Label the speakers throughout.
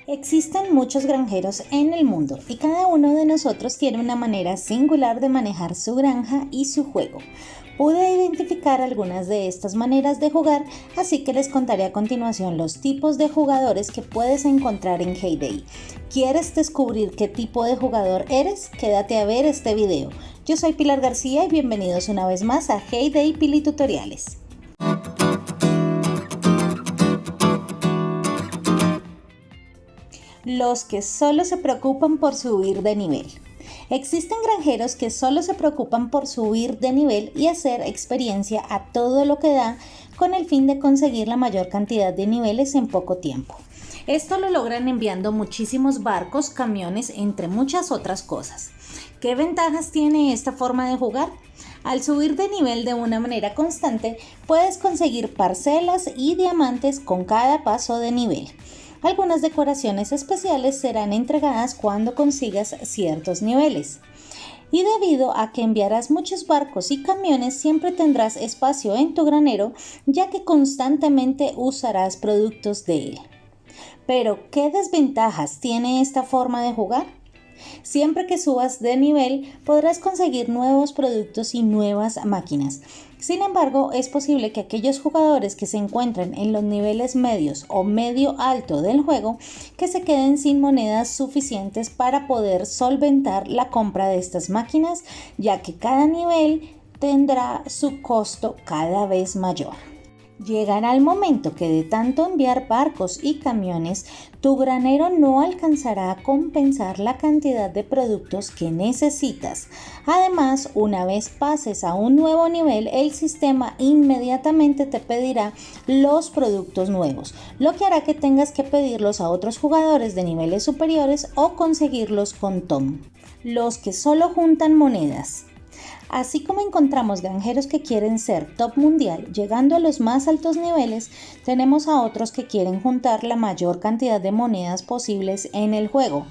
Speaker 1: Existen muchos granjeros en el mundo y cada uno de nosotros tiene una manera singular de manejar su granja y su juego. Pude identificar algunas de estas maneras de jugar, así que les contaré a continuación los tipos de jugadores que puedes encontrar en Hay Day. ¿Quieres descubrir qué tipo de jugador eres? Quédate a ver este video. Yo soy Pilar García y bienvenidos una vez más a Hay Day Pili Tutoriales. Los que solo se preocupan por subir de nivel. Existen granjeros que solo se preocupan por subir de nivel y hacer experiencia a todo lo que da con el fin de conseguir la mayor cantidad de niveles en poco tiempo. Esto lo logran enviando muchísimos barcos, camiones, entre muchas otras cosas. ¿Qué ventajas tiene esta forma de jugar? Al subir de nivel de una manera constante, puedes conseguir parcelas y diamantes con cada paso de nivel. Algunas decoraciones especiales serán entregadas cuando consigas ciertos niveles. Y debido a que enviarás muchos barcos y camiones, siempre tendrás espacio en tu granero, ya que constantemente usarás productos de él. Pero, ¿qué desventajas tiene esta forma de jugar? Siempre que subas de nivel, podrás conseguir nuevos productos y nuevas máquinas. Sin embargo, es posible que aquellos jugadores que se encuentren en los niveles medios o medio alto del juego, que se queden sin monedas suficientes para poder solventar la compra de estas máquinas, ya que cada nivel tendrá su costo cada vez mayor. Llegará el momento que de tanto enviar barcos y camiones, tu granero no alcanzará a compensar la cantidad de productos que necesitas. Además, una vez pases a un nuevo nivel, el sistema inmediatamente te pedirá los productos nuevos, lo que hará que tengas que pedirlos a otros jugadores de niveles superiores o conseguirlos con Tom. Los que solo juntan monedas. Así como encontramos granjeros que quieren ser top mundial, llegando a los más altos niveles, tenemos a otros que quieren juntar la mayor cantidad de monedas posibles en el juego.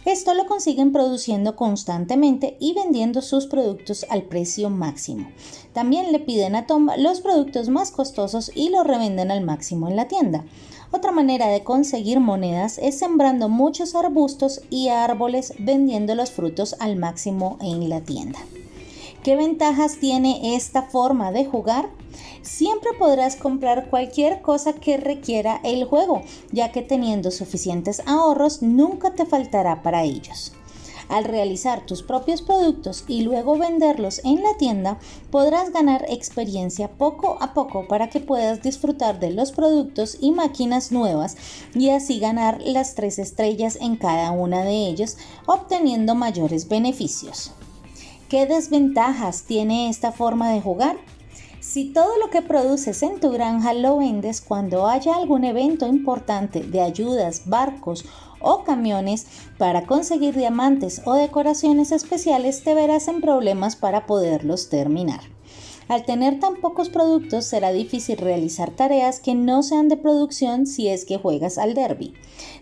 Speaker 1: Esto lo consiguen produciendo constantemente y vendiendo sus productos al precio máximo. También le piden a Tom los productos más costosos y los revenden al máximo en la tienda. Otra manera de conseguir monedas es sembrando muchos arbustos y árboles, vendiendo los frutos al máximo en la tienda. ¿Qué ventajas tiene esta forma de jugar? Siempre podrás comprar cualquier cosa que requiera el juego, ya que teniendo suficientes ahorros nunca te faltará para ellos. Al realizar tus propios productos y luego venderlos en la tienda, podrás ganar experiencia poco a poco para que puedas disfrutar de los productos y máquinas nuevas y así ganar las 3 estrellas en cada una de ellos, obteniendo mayores beneficios. ¿Qué desventajas tiene esta forma de jugar? Si todo lo que produces en tu granja lo vendes cuando haya algún evento importante de ayudas, barcos o camiones para conseguir diamantes o decoraciones especiales, te verás en problemas para poderlos terminar. Al tener tan pocos productos, será difícil realizar tareas que no sean de producción si es que juegas al derby.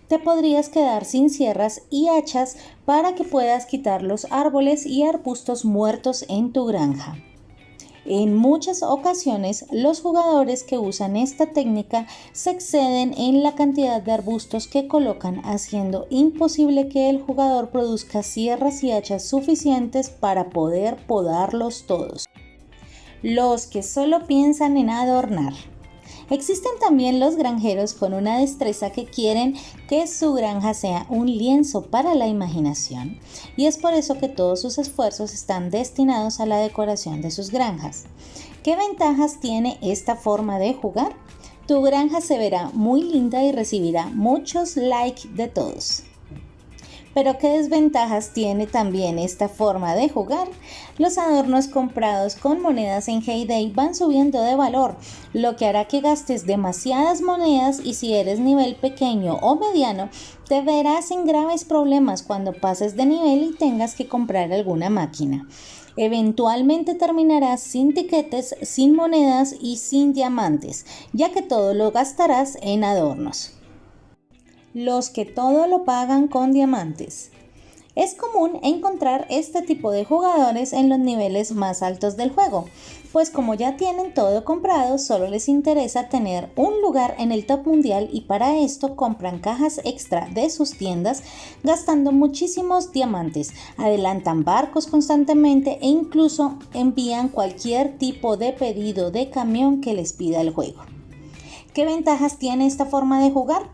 Speaker 1: Te podrías quedar sin sierras y hachas para que puedas quitar los árboles y arbustos muertos en tu granja. En muchas ocasiones, los jugadores que usan esta técnica se exceden en la cantidad de arbustos que colocan, haciendo imposible que el jugador produzca sierras y hachas suficientes para poder podarlos todos. Los que solo piensan en adornar. Existen también los granjeros con una destreza que quieren que su granja sea un lienzo para la imaginación, y es por eso que todos sus esfuerzos están destinados a la decoración de sus granjas. ¿Qué ventajas tiene esta forma de jugar? Tu granja se verá muy linda y recibirá muchos likes de todos. Pero ¿qué desventajas tiene también esta forma de jugar? Los adornos comprados con monedas en Hay Day van subiendo de valor, lo que hará que gastes demasiadas monedas y si eres nivel pequeño o mediano, te verás en graves problemas cuando pases de nivel y tengas que comprar alguna máquina. Eventualmente terminarás sin tiquetes, sin monedas y sin diamantes, ya que todo lo gastarás en adornos. Los que todo lo pagan con diamantes. Es común encontrar este tipo de jugadores en los niveles más altos del juego, pues como ya tienen todo comprado, solo les interesa tener un lugar en el top mundial y para esto compran cajas extra de sus tiendas gastando muchísimos diamantes, adelantan barcos constantemente e incluso envían cualquier tipo de pedido de camión que les pida el juego. ¿Qué ventajas tiene esta forma de jugar?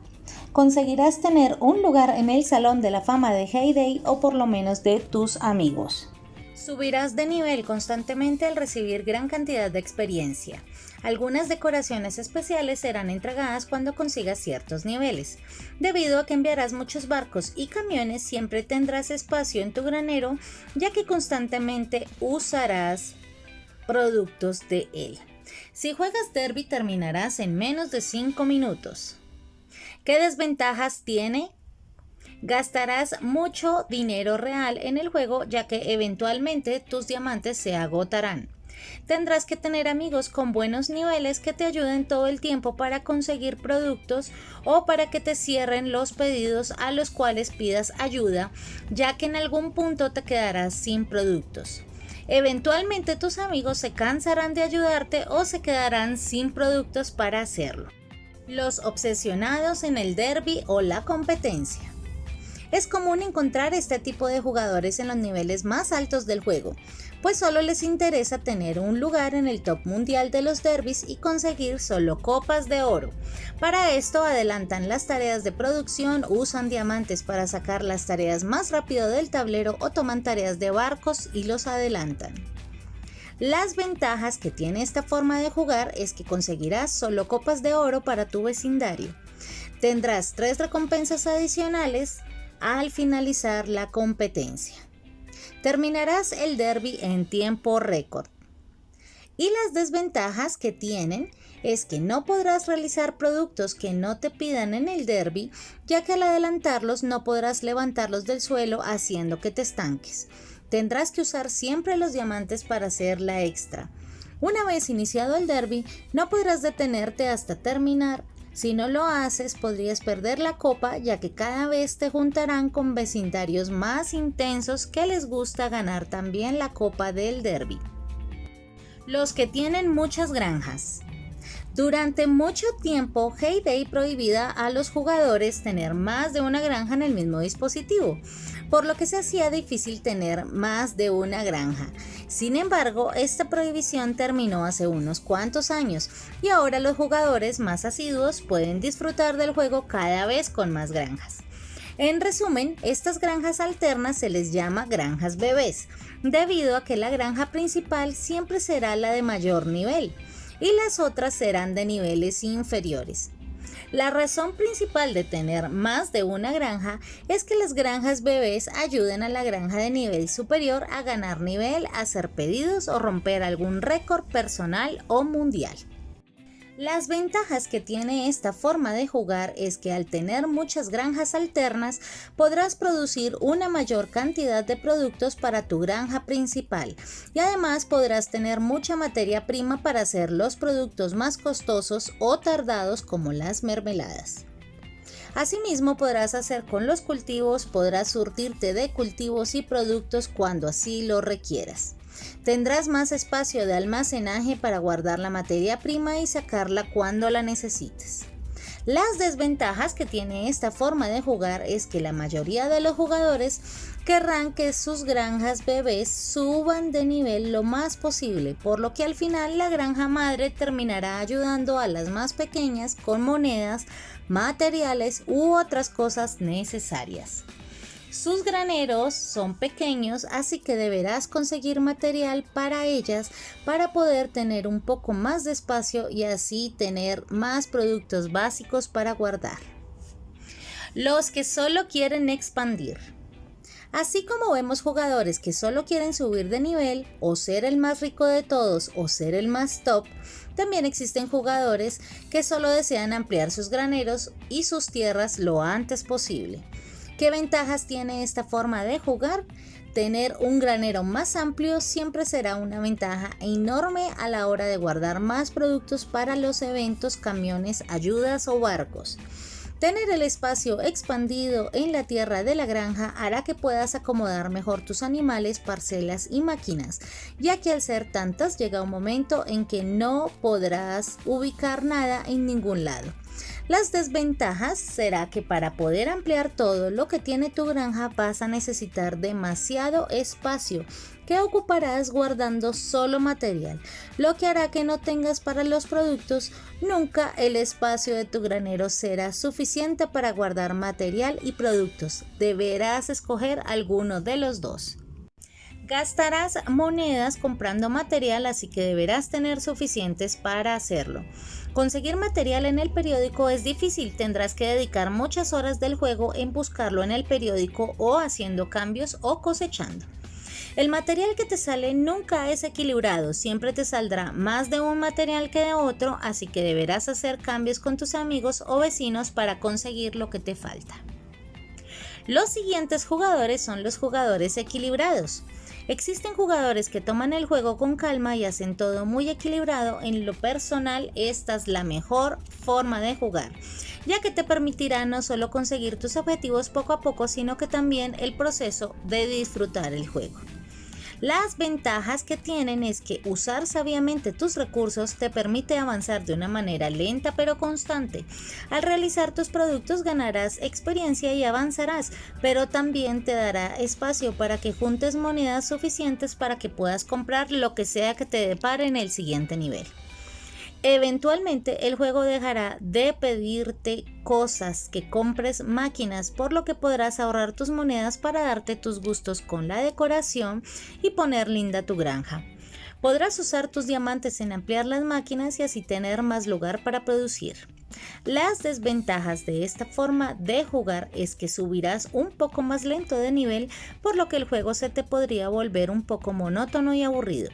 Speaker 1: Conseguirás tener un lugar en el Salón de la Fama de Hay Day o por lo menos de tus amigos. Subirás de nivel constantemente al recibir gran cantidad de experiencia. Algunas decoraciones especiales serán entregadas cuando consigas ciertos niveles. Debido a que enviarás muchos barcos y camiones, siempre tendrás espacio en tu granero, ya que constantemente usarás productos de él. Si juegas Derby, terminarás en menos de 5 minutos. ¿Qué desventajas tiene? Gastarás mucho dinero real en el juego, ya que eventualmente tus diamantes se agotarán. Tendrás que tener amigos con buenos niveles que te ayuden todo el tiempo para conseguir productos o para que te cierren los pedidos a los cuales pidas ayuda, ya que en algún punto te quedarás sin productos. Eventualmente tus amigos se cansarán de ayudarte o se quedarán sin productos para hacerlo. Los obsesionados en el derby o la competencia. Es común encontrar este tipo de jugadores en los niveles más altos del juego, pues solo les interesa tener un lugar en el top mundial de los derbis y conseguir solo copas de oro. Para esto adelantan las tareas de producción, usan diamantes para sacar las tareas más rápido del tablero o toman tareas de barcos y los adelantan. Las ventajas que tiene esta forma de jugar es que conseguirás solo copas de oro para tu vecindario. Tendrás 3 recompensas adicionales al finalizar la competencia. Terminarás el derby en tiempo récord. Y las desventajas que tienen es que no podrás realizar productos que no te pidan en el derby, ya que al adelantarlos no podrás levantarlos del suelo haciendo que te estanques. Tendrás que usar siempre los diamantes para hacer la extra. Una vez iniciado el derby, no podrás detenerte hasta terminar. Si no lo haces, podrías perder la copa, ya que cada vez te juntarán con vecindarios más intensos que les gusta ganar también la copa del derby. Los que tienen muchas granjas. Durante mucho tiempo, Hay Day prohibía a los jugadores tener más de una granja en el mismo dispositivo, por lo que se hacía difícil tener más de una granja. Sin embargo, esta prohibición terminó hace unos cuantos años y ahora los jugadores más asiduos pueden disfrutar del juego cada vez con más granjas. En resumen, estas granjas alternas se les llama granjas bebés, debido a que la granja principal siempre será la de mayor nivel y las otras serán de niveles inferiores. La razón principal de tener más de una granja es que las granjas bebés ayuden a la granja de nivel superior a ganar nivel, hacer pedidos o romper algún récord personal o mundial. Las ventajas que tiene esta forma de jugar es que al tener muchas granjas alternas podrás producir una mayor cantidad de productos para tu granja principal y además podrás tener mucha materia prima para hacer los productos más costosos o tardados como las mermeladas. Asimismo podrás hacer con los cultivos, podrás surtirte de cultivos y productos cuando así lo requieras. Tendrás más espacio de almacenaje para guardar la materia prima y sacarla cuando la necesites. Las desventajas que tiene esta forma de jugar es que la mayoría de los jugadores querrán que sus granjas bebés suban de nivel lo más posible, por lo que al final la granja madre terminará ayudando a las más pequeñas con monedas, materiales u otras cosas necesarias. Sus graneros son pequeños, así que deberás conseguir material para ellas para poder tener un poco más de espacio y así tener más productos básicos para guardar. Los que solo quieren expandir. Así como vemos jugadores que solo quieren subir de nivel o ser el más rico de todos o ser el más top, también existen jugadores que solo desean ampliar sus graneros y sus tierras lo antes posible. ¿Qué ventajas tiene esta forma de jugar? Tener un granero más amplio siempre será una ventaja enorme a la hora de guardar más productos para los eventos, camiones, ayudas o barcos. Tener el espacio expandido en la tierra de la granja hará que puedas acomodar mejor tus animales, parcelas y máquinas, ya que al ser tantas llega un momento en que no podrás ubicar nada en ningún lado. Las desventajas será que para poder ampliar todo lo que tiene tu granja vas a necesitar demasiado espacio que ocuparás guardando solo material, lo que hará que no tengas para los productos. Nunca el espacio de tu granero será suficiente para guardar material y productos. Deberás escoger alguno de los dos. Gastarás monedas comprando material, así que deberás tener suficientes para hacerlo. Conseguir material en el periódico es difícil, tendrás que dedicar muchas horas del juego en buscarlo en el periódico o haciendo cambios o cosechando. El material que te sale nunca es equilibrado, siempre te saldrá más de un material que de otro, así que deberás hacer cambios con tus amigos o vecinos para conseguir lo que te falta. Los siguientes jugadores son los jugadores equilibrados. Existen jugadores que toman el juego con calma y hacen todo muy equilibrado. En lo personal, esta es la mejor forma de jugar, ya que te permitirá no solo conseguir tus objetivos poco a poco, sino que también el proceso de disfrutar el juego. Las ventajas que tienen es que usar sabiamente tus recursos te permite avanzar de una manera lenta pero constante. Al realizar tus productos ganarás experiencia y avanzarás, pero también te dará espacio para que juntes monedas suficientes para que puedas comprar lo que sea que te depare en el siguiente nivel. Eventualmente el juego dejará de pedirte cosas que compres máquinas, por lo que podrás ahorrar tus monedas para darte tus gustos con la decoración y poner linda tu granja. Podrás usar tus diamantes en ampliar las máquinas y así tener más lugar para producir. Las desventajas de esta forma de jugar es que subirás un poco más lento de nivel, por lo que el juego se te podría volver un poco monótono y aburrido.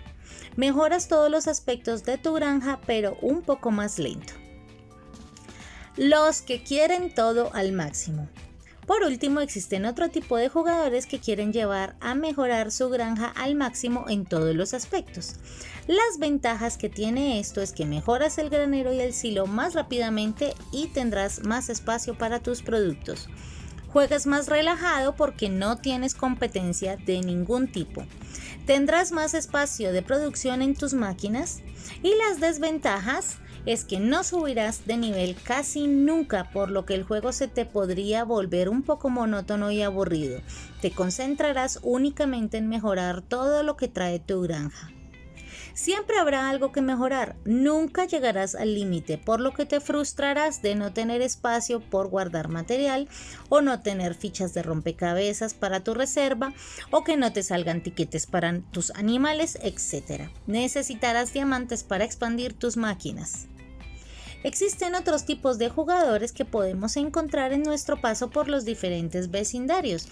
Speaker 1: Mejoras todos los aspectos de tu granja, pero un poco más lento. Los que quieren todo al máximo. Por último, existen otro tipo de jugadores que quieren llevar a mejorar su granja al máximo en todos los aspectos. Las ventajas que tiene esto es que mejoras el granero y el silo más rápidamente y tendrás más espacio para tus productos. Juegas más relajado porque no tienes competencia de ningún tipo. Tendrás más espacio de producción en tus máquinas. Y las desventajas es que no subirás de nivel casi nunca, por lo que el juego se te podría volver un poco monótono y aburrido. Te concentrarás únicamente en mejorar todo lo que trae tu granja. Siempre habrá algo que mejorar, nunca llegarás al límite, por lo que te frustrarás de no tener espacio por guardar material o no tener fichas de rompecabezas para tu reserva o que no te salgan tiquetes para tus animales, etc. Necesitarás diamantes para expandir tus máquinas. Existen otros tipos de jugadores que podemos encontrar en nuestro paso por los diferentes vecindarios.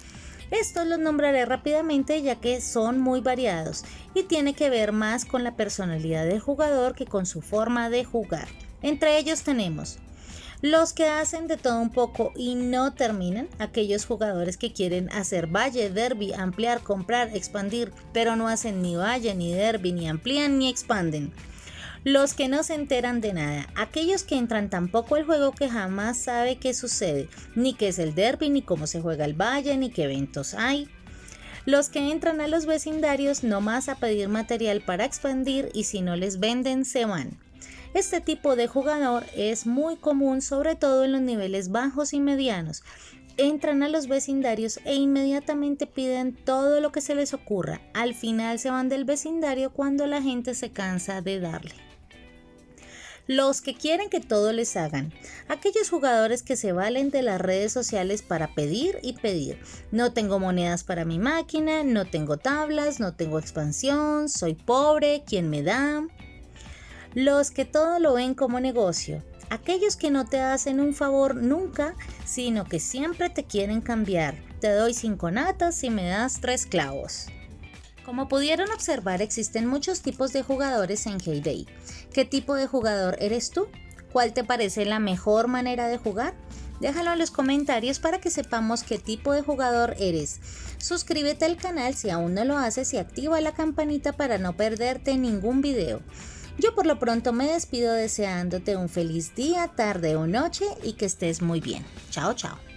Speaker 1: Estos los nombraré rápidamente ya que son muy variados y tiene que ver más con la personalidad del jugador que con su forma de jugar. Entre ellos tenemos los que hacen de todo un poco y no terminan, aquellos jugadores que quieren hacer valle, derby, ampliar, comprar, expandir, pero no hacen ni valle, ni derby, ni amplían, ni expanden. Los que no se enteran de nada, aquellos que entran tan poco al juego que jamás sabe qué sucede, ni qué es el derby, ni cómo se juega el valle, ni qué eventos hay. Los que entran a los vecindarios nomás a pedir material para expandir y si no les venden se van. Este tipo de jugador es muy común, sobre todo en los niveles bajos y medianos. Entran a los vecindarios e inmediatamente piden todo lo que se les ocurra. Al final se van del vecindario cuando la gente se cansa de darle. Los que quieren que todo les hagan, aquellos jugadores que se valen de las redes sociales para pedir y pedir. No tengo monedas para mi máquina, no tengo tablas, no tengo expansión, soy pobre, ¿quién me da? Los que todo lo ven como negocio, aquellos que no te hacen un favor nunca, sino que siempre te quieren cambiar. Te doy 5 natas si me das 3 clavos. Como pudieron observar, existen muchos tipos de jugadores en Hay Day. ¿Qué tipo de jugador eres tú? ¿Cuál te parece la mejor manera de jugar? Déjalo en los comentarios para que sepamos qué tipo de jugador eres. Suscríbete al canal si aún no lo haces y activa la campanita para no perderte ningún video. Yo por lo pronto me despido deseándote un feliz día, tarde o noche y que estés muy bien. Chao, chao.